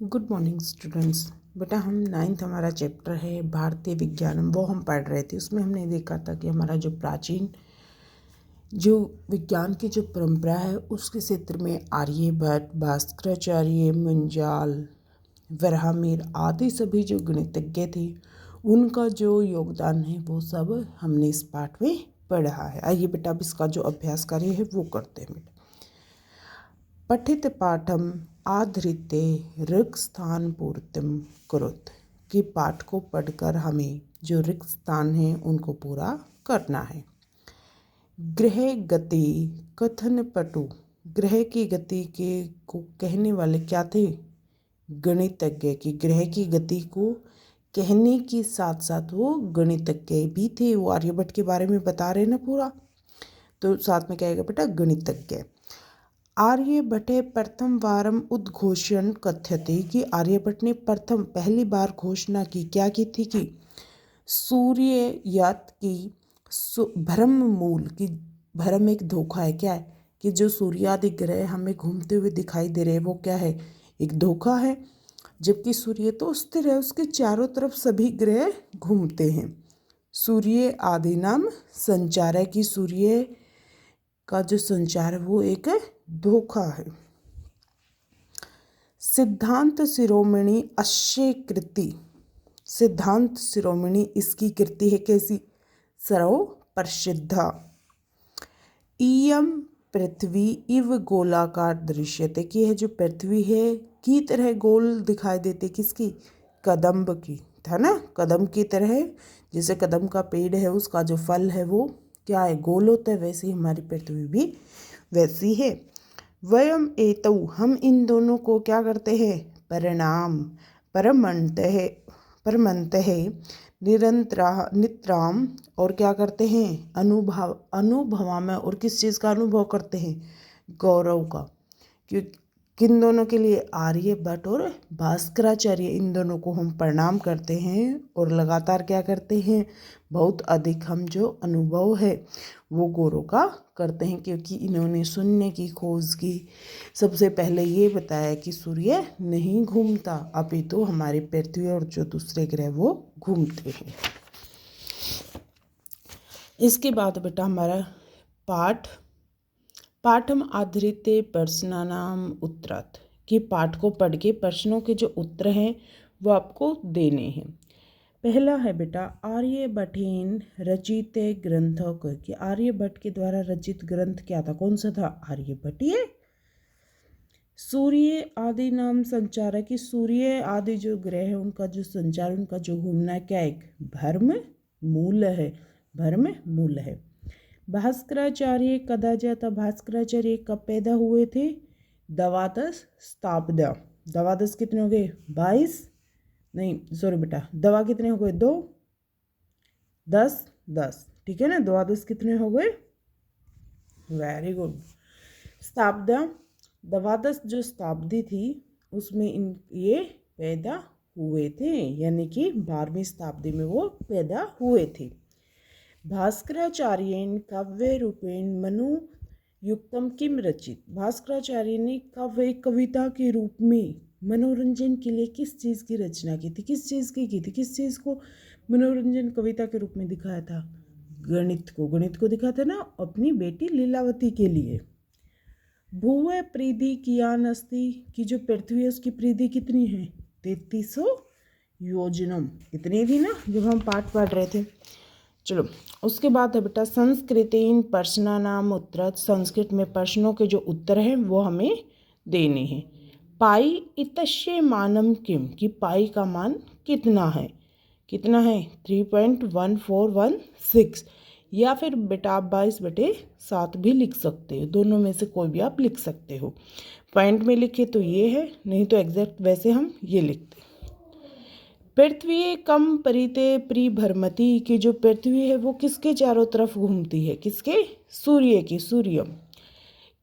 Good morning students. बेटा हम ninth हमारा चैप्टर है भारतीय विज्ञानम, वो हम पढ़ रहे थे। उसमें हमने देखा था कि हमारा जो प्राचीन जो विज्ञान की जो परंपरा है उसके क्षेत्र में आर्यभट्ट, भास्कराचार्य, मंजाल, वराहमिहिर आदि सभी जो गणितज्ञ थे उनका जो योगदान है वो सब हमने इस पाठ में पढ़ा है। आइए बेटा अब इसका जो अभ्यास कार्य है वो करते हैं। बेटा पठित पाठम आधृत्य ऋक् स्थान पूर्तिम कुरुत कि पाठ को पढ़कर हमें जो ऋक् स्थान है उनको पूरा करना है। ग्रह गति कथन पटु, ग्रह की गति के को कहने वाले क्या थे? गणितज्ञ। की ग्रह की गति को कहने के साथ साथ वो गणितज्ञ भी थे। वो आर्यभट्ट के बारे में बता रहे ना पूरा, तो साथ में क्या आएगा बेटा? गणितज्ञ। आर्यभट्टे प्रथम वारम उद्घोषण कथ्यते कि आर्यभट्ट ने पहली बार घोषणा की। क्या की थी? कि सूर्ययात की भ्रम मूल की, भ्रम एक धोखा है। क्या है? कि जो सूर्य आदि ग्रह हमें घूमते हुए दिखाई दे रहे हैं वो क्या है? एक धोखा है। जबकि सूर्य तो स्थिर है, उसके चारों तरफ सभी ग्रह घूमते हैं। सूर्य आदि नाम संचार है कि सूर्य का जो संचार है वो एक धोखा है। सिद्धांत शिरोमणि अश्य कृति, सिद्धांत शिरोमणि इसकी कृति है कैसी? सर्व प्रसिद्धा। इयम पृथ्वी इव गोलाकार दृश्यते, कि है जो पृथ्वी है की तरह गोल दिखाई देती। किसकी? कदम्ब की, था ना? कदम की तरह, जैसे कदम का पेड़ है उसका जो फल है वो क्या है? गोल होता है। वैसे ही हमारी पृथ्वी भी वैसी है। वयम एतौ, हम इन दोनों को क्या करते हैं? परिणाम परमंतः नित्राम, और क्या करते हैं? अनुभवा में, और किस चीज़ का अनुभव करते हैं? गौरव का। क्यों? किन दोनों के लिए? आर्यभट्ट और भास्कराचार्य, इन दोनों को हम प्रणाम करते हैं और लगातार क्या करते हैं? बहुत अधिक हम जो अनुभव है वो गौरव का करते हैं, क्योंकि इन्होंने शून्य की खोज की। सबसे पहले ये बताया कि सूर्य नहीं घूमता, अपितु हमारी पृथ्वी और जो दूसरे ग्रह वो घूमते हैं। इसके बाद बेटा हमारा पाठम आधृत प्रश्नानाम उत्तरात्, कि पाठ को पढ़ के प्रश्नों के जो उत्तर हैं वो आपको देने हैं। पहला है बेटा आर्यभट्टेन रचित ग्रंथ, कि आर्यभट्ट के द्वारा रचित ग्रंथ क्या था? कौन सा था? आर्यभट्टीय। सूर्य आदि नाम संचार है, कि सूर्य आदि जो ग्रह है उनका जो संचार, उनका जो घूमना क्या? एक भ्रम मूल है, भ्रम मूल है। भास्कराचार्य कदा जाता, भास्कराचार्य कब पैदा हुए थे? द्वादश शताब्दा। द्वादश कितने हो गए? 22 नहीं, सॉरी बेटा, दवा कितने हो गए? 2 10 10, ठीक है ना? द्वादश कितने हो गए? Very good. शताब्दा, द्वादश जो शताब्दी थी उसमें ये पैदा हुए थे, यानी कि 12वीं शताब्दी में वो पैदा हुए थे। भास्कराचार्येन काव्य रूपेण मनु युक्तम किम रचित, भास्कराचार्य ने काव्य कविता के रूप में मनोरंजन के लिए किस चीज़ की रचना की थी? किस चीज़ की थी? किस चीज़ को मनोरंजन कविता के रूप में दिखाया था? गणित को। गणित को दिखाया था ना, अपनी बेटी लीलावती के लिए। भुव परिधि कियान अस्ति, की जो पृथ्वी है उसकी परिधि कितनी है? 3300 योजनम। इतनी थी ना जब हम पाठ पढ़ रहे थे। चलो उसके बाद है बेटा संस्कृतेन प्रश्नानाम उत्तरात्, संस्कृत में प्रश्नों के जो उत्तर हैं वो हमें देने हैं। पाई इतस्य मानम किम, कि पाई का मान कितना है? कितना है? 3.1416, या फिर बेटा आप 22/7 भी लिख सकते हो। दोनों में से कोई भी आप लिख सकते हो। पॉइंट में लिखे तो ये है, नहीं तो एग्जैक्ट वैसे हम ये लिखते। पृथ्वी कम परिते परिभ्रमति, की जो पृथ्वी है वो किसके चारों तरफ घूमती है? किसके? सूर्य की। सूर्यम।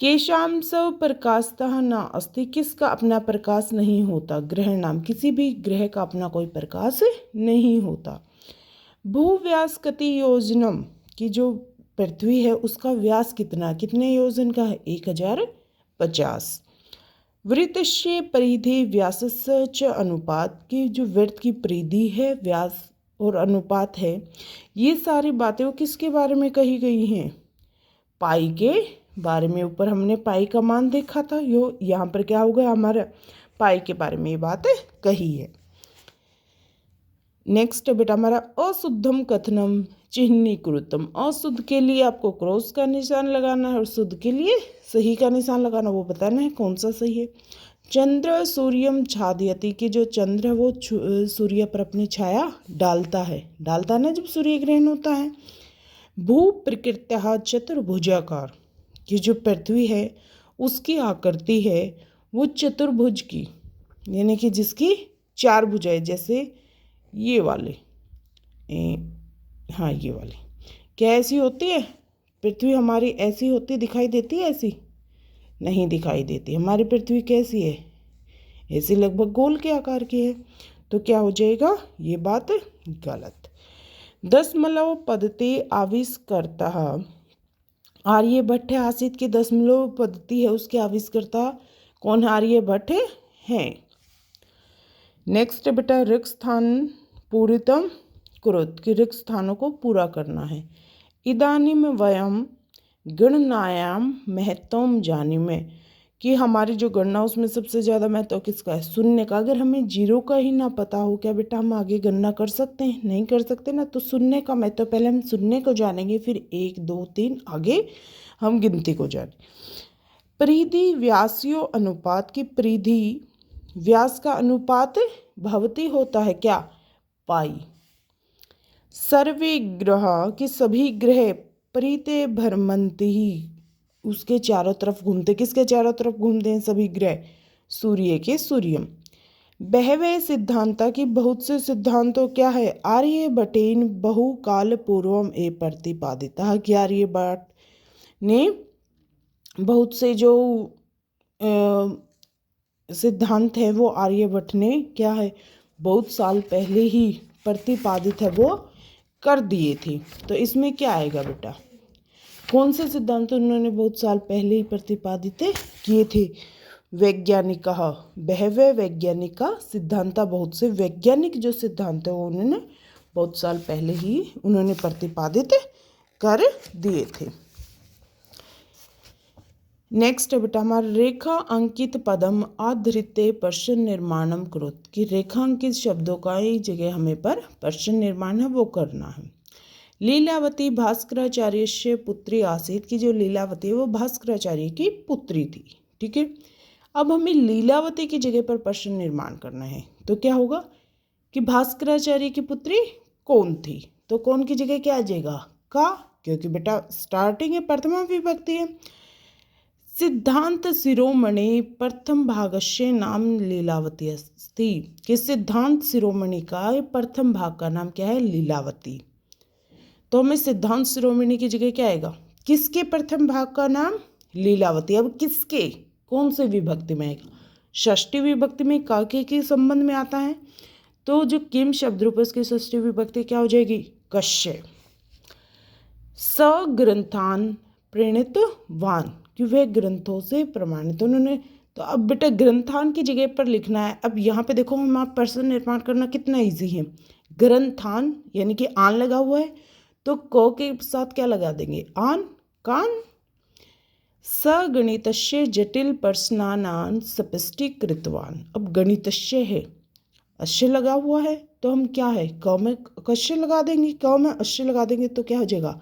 केशाम स्व प्रकाशतः न अस्ति, किसका अपना प्रकाश नहीं होता? ग्रहणाम, किसी भी ग्रह का अपना कोई प्रकाश नहीं होता। भूव्यास कति योजनम, की जो पृथ्वी है उसका व्यास कितना? कितने योजन का है? 1050। वृत्तस्य परिधि व्यासस्य च अनुपात की जो वृत्त की परिधि है, व्यास और अनुपात है, ये सारी बातें वो किसके बारे में कही गई हैं? पाई के बारे में। ऊपर हमने पाई का मान देखा था, यो यहाँ पर क्या होगा हमारा पाई के बारे में ये बात कही है। नेक्स्ट बेटा हमारा अशुद्धम कथनम चिह्नीकृतम। अशुद्ध के लिए आपको क्रॉस का निशान लगाना है और शुद्ध के लिए सही का निशान लगाना, वो बताना है कौन सा सही है। चंद्र सूर्यम छादयति कि जो चंद्र है वो सूर्य पर अपनी छाया डालता है ना जब सूर्य ग्रहण होता है। भू प्रकृत्या चतुर्भुजाकार कि जो पृथ्वी है उसकी आकृति है वो चतुर्भुज की, यानी कि जिसकी 4 भुजाएं, जैसे ये वाले हाँ ये वाली क्या ऐसी होती है? पृथ्वी हमारी ऐसी होती दिखाई देती है? ऐसी नहीं दिखाई देती। हमारी पृथ्वी कैसी है? ऐसी लगभग गोल के आकार की है। तो क्या हो जाएगा? ये बात गलत। दशमलव पद्धति आविष्कर्ता आर्यभट्ट है। आसित की दशमलव पद्धति है उसके आविष्कर्ता कौन है? आर्यभट्ट हैं। नेक्स्ट बेटा रिक्त स्थान पूरितम कुरुत कि रिक्त स्थानों को पूरा करना है। इदानीम वयम गणनायाम महत्वम जानीमे कि हमारी जो गणना उसमें सबसे ज़्यादा महत्व किसका है? शून्य का। अगर हमें जीरो का ही ना पता हो क्या बेटा हम आगे गणना कर सकते हैं? नहीं कर सकते ना। तो शून्य का महत्व पहले हम शून्य को जानेंगे, फिर 1 2 3 आगे हम गिनती को जाने। परिधि व्यासियो अनुपात की परिधि व्यास का अनुपात भवती होता है क्या? पाई। सर्वे ग्रह कि सभी ग्रह परिते भ्रमंती उसके चारों तरफ घूमते। किसके चारों तरफ घूमते हैं सभी ग्रह? सूर्य के। सूर्यम। बहवे सिद्धांता की बहुत से सिद्धांतों क्या है? आर्यभट्टेन बहुकाल पूर्वम ए प्रतिपादिता कि आर्यभट्ट ने बहुत से जो सिद्धांत है वो आर्यभट्ट ने क्या है बहुत साल पहले ही प्रतिपादित है वो कर दिए थे। तो इसमें क्या आएगा बेटा? कौन से सिद्धांत उन्होंने बहुत साल पहले ही प्रतिपादित किए थे? वैज्ञानिक बहवे वैज्ञानिक सिद्धांत, बहुत से वैज्ञानिक जो सिद्धांत है वो उन्होंने बहुत साल पहले ही उन्होंने प्रतिपादित कर दिए थे। नेक्स्ट बेटा हमारा रेखा अंकित पदम आधृत्य प्रश्न निर्माणम कुरुत कि रेखांकित शब्दों का एक जगह हमें पर प्रश्न निर्माण है वो करना है। लीलावती भास्कराचार्य से पुत्री आसित की जो लीलावती है वो भास्कराचार्य की पुत्री थी। ठीक है, अब हमें लीलावती की जगह पर प्रश्न निर्माण करना है। तो क्या होगा कि भास्कराचार्य की पुत्री कौन थी? तो कौन की जगह क्या आ जाएगा? का, क्योंकि बेटा स्टार्टिंग है प्रथमा विभक्ति है। सिद्धांत शिरोमणि प्रथम भागस्य नाम लीलावती अस्ति कि सिद्धांत शिरोमणि का प्रथम भाग का नाम क्या है? लीलावती। तो हमें सिद्धांत शिरोमणि की जगह क्या आएगा? किसके प्रथम भाग का नाम? लीलावती। अब किसके कौन से विभक्ति में आएगा? षष्ठी विभक्ति में काके के संबंध में आता है। तो जो किम शब्द रूप है उसकी षष्ठी विभक्ति क्या हो जाएगी? कश्य। सग्रंथान प्रणीतवान कि वह ग्रंथों से प्रमाणित उन्होंने। तो अब बेटा ग्रंथान की जगह पर लिखना है। अब यहाँ पे देखो हम आप प्रश्न निर्माण करना कितना इजी है। ग्रंथान यानी कि आन लगा हुआ है तो क के साथ क्या लगा देंगे? आन, कान। सगणितस्य जटिल प्रश्नानां स्पष्टीकृतवान। अब गणितस्य है, अश्य लगा हुआ है तो हम क्या है क में कश्य लगा देंगे। क में अश्य लगा देंगे तो क्या हो जाएगा?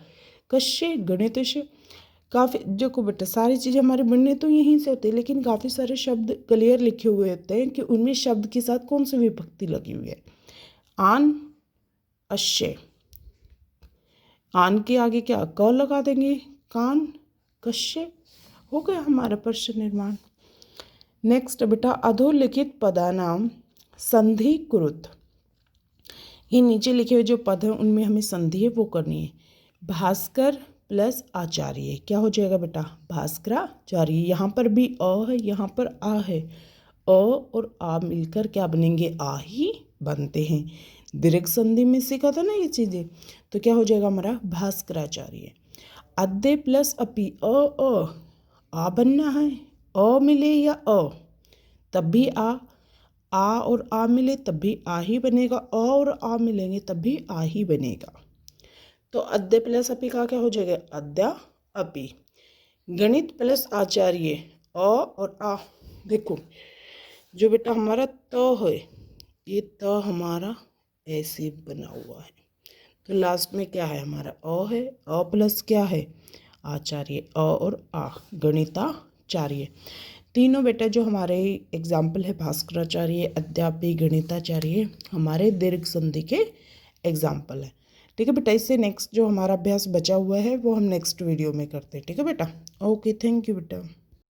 कश्य गणितस्य। काफ़ी देखो बेटा सारी चीज़ें हमारे बनने तो यहीं से होती है, लेकिन काफ़ी सारे शब्द क्लियर लिखे हुए होते हैं कि उनमें शब्द के साथ कौन सी विभक्ति लगी हुई है। आन, अश्य। आन के आगे क्या क लगा देंगे? कान, कश्य। हो गया हमारा प्रश्न निर्माण। नेक्स्ट बेटा अधोलिखित पदानाम संधि कुरुत। ये नीचे लिखे हुए जो पद हैं उनमें हमें संधि है वो करनी है। भास्कर प्लस आचार्य क्या हो जाएगा बेटा? भास्कराचार्य। यहाँ पर भी अ है, यहाँ पर आ है। अ और आ मिलकर क्या बनेंगे? आ ही बनते हैं। दीर्घ संधि में सीखा था ना ये चीज़ें। तो क्या हो जाएगा हमारा? भास्कराचार्य। अद्य प्लस अपि आ बनना है। अ मिले या अ तब भी आ और आ मिले तब भी आ ही बनेगा, अ और आ मिलेंगे तब भी आ ही बनेगा। तो अद्य प्लस अपि का क्या हो जाएगा, अद्या अपि। गणित प्लस आचार्य, अ और आ। देखो जो बेटा हमारा त है, ये त हमारा ऐसे बना हुआ है, तो लास्ट में क्या है हमारा अ है, अ प्लस क्या है आचार्य, अ और आ गणिताचार्य। तीनों बेटा जो हमारे एग्जाम्पल है भास्कराचार्य, अद्यापि, गणिताचार्य, हमारे दीर्घ संधि के एग्जाम्पल है। ठीक है बेटा, इससे नेक्स्ट जो हमारा अभ्यास बचा हुआ है वो हम नेक्स्ट वीडियो में करते हैं। ठीक है बेटा, ओके, थैंक यू बेटा।